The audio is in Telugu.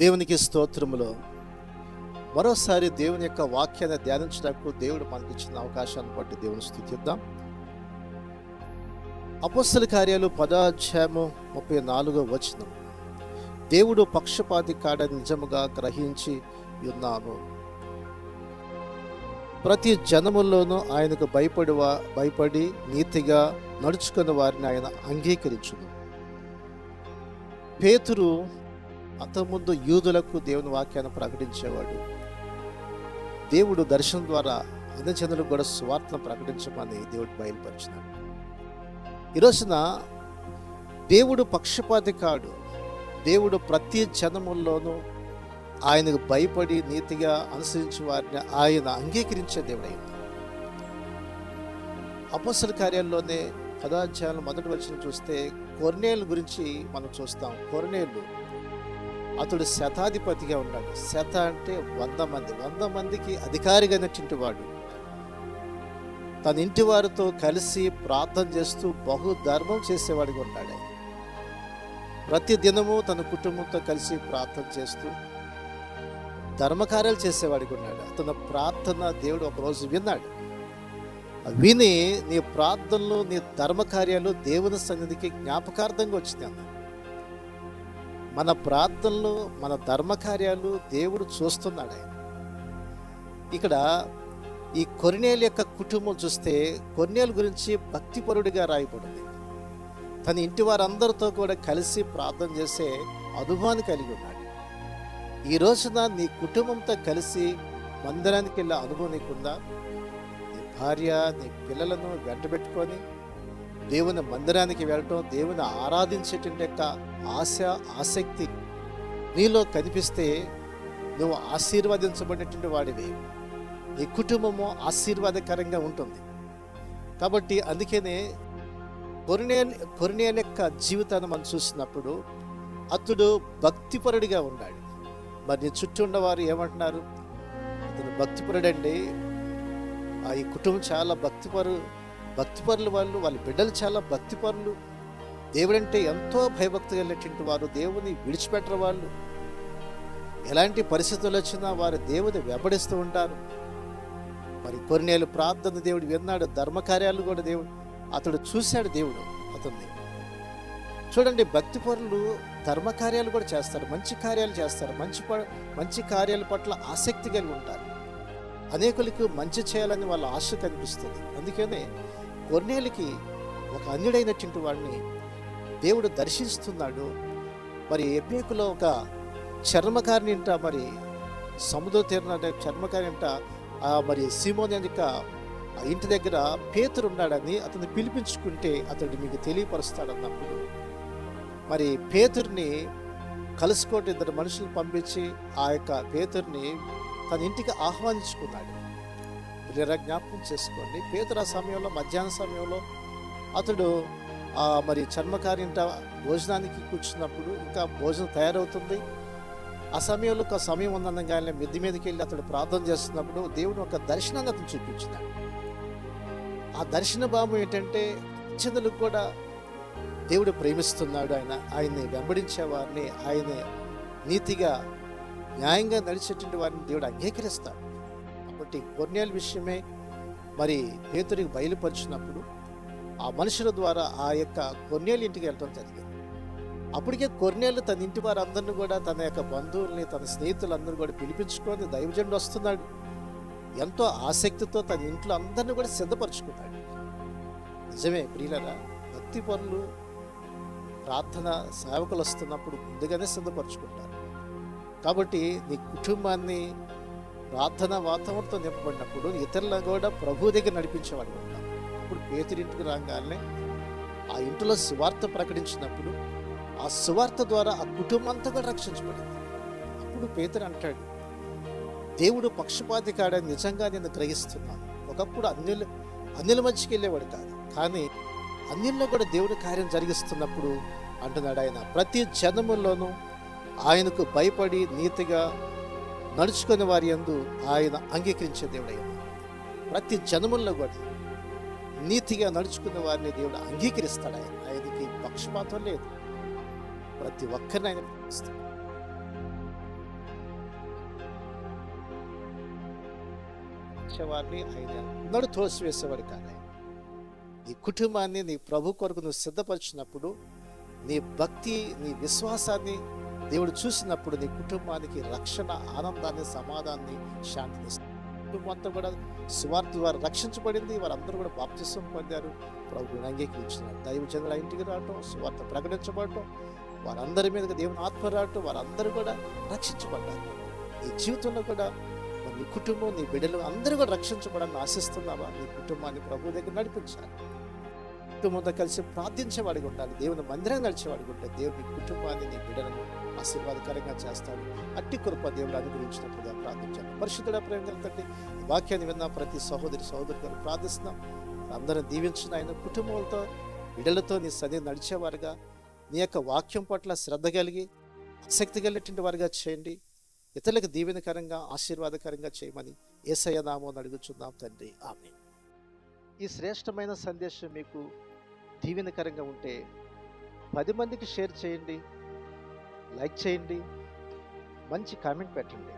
దేవునికి స్తోత్రములో మరోసారి దేవుని యొక్క వాక్యాన్ని ధ్యానించడానికి దేవుడు మనకి ఇచ్చిన అవకాశాన్ని బట్టి దేవుని స్తుతిద్దాం. అపోస్తల కార్యాలు 10వ అధ్యాయము 34వ వచనం. దేవుడు పక్షపాతి కాడని నిజముగా గ్రహించి ఉన్నాను. ప్రతి జనముల్లోనూ ఆయనకు భయపడి నీతిగా నడుచుకున్న వారిని ఆయన అంగీకరించును. పేతురు అంతకుముందు యూదులకు దేవుని వాక్యాన్ని ప్రకటించేవాడు. దేవుడు దర్శనం ద్వారా అన్ని జనులకు కూడా సువార్తను ప్రకటించమని దేవుడు బయలుపరిచినాడు. ఈరోజున దేవుడు పక్షపాతి కాడు. దేవుడు ప్రతి జనముల్లోనూ ఆయనకు భయపడి నీతిగా అనుసరించే వారిని ఆయన అంగీకరించే దేవుడైన. అపోస్తల కార్యాల్లోనే 10వ అధ్యాయం 1వ వచనం చూస్తే కొర్నేలు గురించి మనం చూస్తాం. కొర్నేలు అతడు శతాధిపతిగా ఉన్నాడు. శత అంటే 100 మందికి అధికారిగా నచ్చింటి వాడు. తన ఇంటి వారితో కలిసి ప్రార్థన చేస్తూ బహుధర్మం చేసేవాడిగా ఉన్నాడు. ప్రతి దినము తన కుటుంబంతో కలిసి ప్రార్థన చేస్తూ ధర్మకార్యాలు చేసేవాడిగా ఉన్నాడు. అతని ప్రార్థన దేవుడు ఒకరోజు విన్నాడు. విని నీ ప్రార్థనలు నీ ధర్మకార్యాలు దేవుని సన్నిధికి జ్ఞాపకార్థంగా వచ్చింది అన్నాడు. మన ప్రార్థనలు మన ధర్మకార్యాలు దేవుడు చూస్తున్నాడు. ఆయన ఇక్కడ ఈ కొర్నేలు యొక్క కుటుంబం చూస్తే కొర్నేలు గురించి భక్తిపరుడిగా రాయబడింది. తన ఇంటి వారందరితో కూడా కలిసి ప్రార్థన చేసే అనుభవాన్ని కలిగి ఉన్నాడు. ఈ రోజున నీ కుటుంబంతో కలిసి మందిరానికి వెళ్ళే అనుభవం నీకుందా? నీ భార్య నీ పిల్లలను వెంటబెట్టుకొని దేవుని మందిరానికి వెళ్ళటం, దేవుని ఆరాధించేటువంటి యొక్క ఆసక్తి నీలో కనిపిస్తే నువ్వు ఆశీర్వదించబడినటువంటి వాడివి. నీ కుటుంబము ఆశీర్వాదకరంగా ఉంటుంది. కాబట్టి అందుకనే కొర్నేలు యొక్క జీవితాన్ని మనం చూసినప్పుడు అతడు భక్తిపరుడిగా ఉన్నాడు. మరి నీ చుట్టూ ఉన్నవారు ఏమంటున్నారు? అతను భక్తిపరుడండి, ఈ కుటుంబం చాలా భక్తిపరులు వాళ్ళ బిడ్డలు చాలా భక్తిపరులు, దేవుడంటే ఎంతో భయభక్తి కలిగినటువంటి వారు, దేవుని విడిచిపెట్టరు వాళ్ళు. ఎలాంటి పరిస్థితులు వచ్చినా వారు దేవుని వెంబడిస్తూ ఉంటారు. మరి కొర్నేలు ప్రార్థన దేవుడు విన్నాడు, ధర్మకార్యాలు కూడా అతడు చూశాడు. దేవుడు అతన్ని చూడండి, భక్తిపరులు ధర్మకార్యాలు కూడా చేస్తారు, మంచి కార్యాలు చేస్తారు, మంచి కార్యాల పట్ల ఆసక్తి కలిగి ఉంటారు. అనేకులకు మంచి చేయాలని వాళ్ళ ఆశ కనిపిస్తుంది. అందుకనే కొర్నేలుకి ఒక అన్యుడైనటువంటి వాడిని దేవుడు దర్శిస్తున్నాడు. మరి ఎపేకులో ఒక చర్మకారిని ఇంట, మరి సముద్ర తీరిన చర్మకారి ఇంట మరి సీమోని యొక్క ఇంటి దగ్గర పేతురు ఉన్నాడని అతన్ని పిలిపించుకుంటే అతడు మీకు తెలియపరుస్తాడన్నప్పుడు మరి పేతుర్ని కలుసుకోవటం 2 మనుషులు పంపించి ఆ యొక్క పేతుర్ని తన ఇంటికి ఆహ్వానించుకున్నాడు. జ్ఞాపకం చేసుకోండి, పేతురు ఆ సమయంలో మధ్యాహ్న సమయంలో అతడు మరి చర్మకారి ఇంట భోజనానికి కూర్చున్నప్పుడు ఇంకా భోజనం తయారవుతుంది. ఆ సమయంలో ఒక సమయం ఉందనగానే మిద్ది మీదకి వెళ్ళి అతడు ప్రార్థన చేస్తున్నప్పుడు దేవుడు ఒక దర్శనాన్ని అతను చూపించినాడు. ఆ దర్శన భావం ఏంటంటే ఇచ్చదులకు కూడా దేవుడు ప్రేమిస్తున్నాడు. ఆయన్ని వెంబడించే వారిని, ఆయన నీతిగా న్యాయంగా నడిచేటువంటి వారిని దేవుడు అంగీకరిస్తాడు. కాబట్టి కొర్నేలు విషయమే మరి పేతురికి బయలుపరిచినప్పుడు ఆ మనుషుల ద్వారా ఆ యొక్క కొర్నేలు ఇంటికి వెళ్ళడం జరిగింది. అప్పటికే కొర్నేలు తన ఇంటి వారందరినీ కూడా, తన యొక్క బంధువుల్ని, తన స్నేహితులందరూ కూడా పిలిపించుకొని దైవజనుడు వస్తున్నాడు ఎంతో ఆసక్తితో తన ఇంట్లో అందరినీ కూడా సిద్ధపరచుకున్నాడు. నిజమే ప్రియులారా, భక్తి పనులు ప్రార్థన సేవకులు వస్తున్నప్పుడు ముందుగానే సిద్ధపరచుకుంటారు. కాబట్టి నీ కుటుంబాన్ని ప్రార్థన వాతావరణంతో నింపబడినప్పుడు ఇతరులను కూడా ప్రభు దగ్గర నడిపించేవాడు ఉంటాం. అప్పుడు పేతురింటికి రాగానే ఆ ఇంటిలో సువార్త ప్రకటించినప్పుడు ఆ సువార్త ద్వారా ఆ కుటుంబం అంతా కూడా రక్షించబడింది. అప్పుడు పేతురు అంటాడు, దేవుడు పక్షపాతి కాడని నిజంగా నేను గ్రహిస్తున్నాను. ఒకప్పుడు అన్యుల మధ్యకి వెళ్ళేవాడు కాదు, కానీ అన్యుల్లో కూడా దేవుడి కార్యం జరిగిస్తున్నప్పుడు అంటున్నాడు ఆయన, ప్రతి జనముల్లోనూ ఆయనకు భయపడి నీతిగా నడుచుకునే వారి యందు ఆయన అంగీకరించే దేవుడయ్య. ప్రతి జనముల్లో కూడా నీతిగా నడుచుకునే వారిని దేవుడు అంగీకరిస్తాడు. ఆయనకి పక్షపాతం లేదు, ప్రతి ఒక్కరిని ఆయన వారిని ఆయన ఎన్నడూ తోసివేసేవాడు కాదు. నీ కుటుంబాన్ని నీ ప్రభు కొరకు నువ్వు సిద్ధపరిచినప్పుడు, నీ భక్తి, నీ విశ్వాసాన్ని దేవుడు చూసినప్పుడు నీ కుటుంబానికి రక్షణ, ఆనందాన్ని, సమాధానాన్ని, శాంతిని ఇస్తాడు. కుటుంబం అంతా కూడా సువార్త ద్వారా రక్షించబడింది. వారందరూ కూడా బాప్తిసం పొందారు, ప్రభువుని అంగీకరించినారు. దైవజనుల ఇంటికి రావటం, సువార్త ప్రకటించబడటం, వారందరి మీద దేవుని ఆత్మ రావటం, వారందరూ కూడా రక్షించబడ్డారు. నీ జీవితంలో కూడా నీ కుటుంబం, నీ బిడ్డలు అందరూ కూడా రక్షించబడాలని ఆశిస్తున్నావా? నీ కుటుంబాన్ని ప్రభు దగ్గర నడిపించాలి. కుటుంబంతో కలిసి ప్రార్థించేవాడిగా ఉండాలి. దేవుని మందిరం నడిచేవాడిగా ఉంటే దేవుని కుటుంబాన్ని, నీ బిడ్డలను ఆశీర్వాదకరంగా చేస్తాడు. అట్టి కృప దేవుడు అనుగ్రహించినట్లుగా ప్రార్థించాలి. పరిశుద్ధుడ, ప్రేమ గల తండ్రి, ఈ వాక్యాన్ని విన్న ప్రతి సహోదరి గారు ప్రార్థిస్తున్నాం. అందరం దీవించిన ఆయన కుటుంబాలతో, బిడ్డలతో నీ సన్నిధిని నడిచేవారుగా, నీ యొక్క వాక్యం పట్ల శ్రద్ధ కలిగి ఆసక్తి కలిగినటువంటి వారుగా చేయండి. ఇతరులకు దీవెనకరంగా, ఆశీర్వాదకరంగా చేయమని యేసయ్య నామమున అడుగుచున్నాం తండ్రి, ఆమేన్. ఈ శ్రేష్టమైన సందేశం మీకు దీవెనకరంగా ఉంటే 10 మందికి షేర్ చేయండి, లైక్ చేయండి, మంచి కామెంట్ పెట్టండి.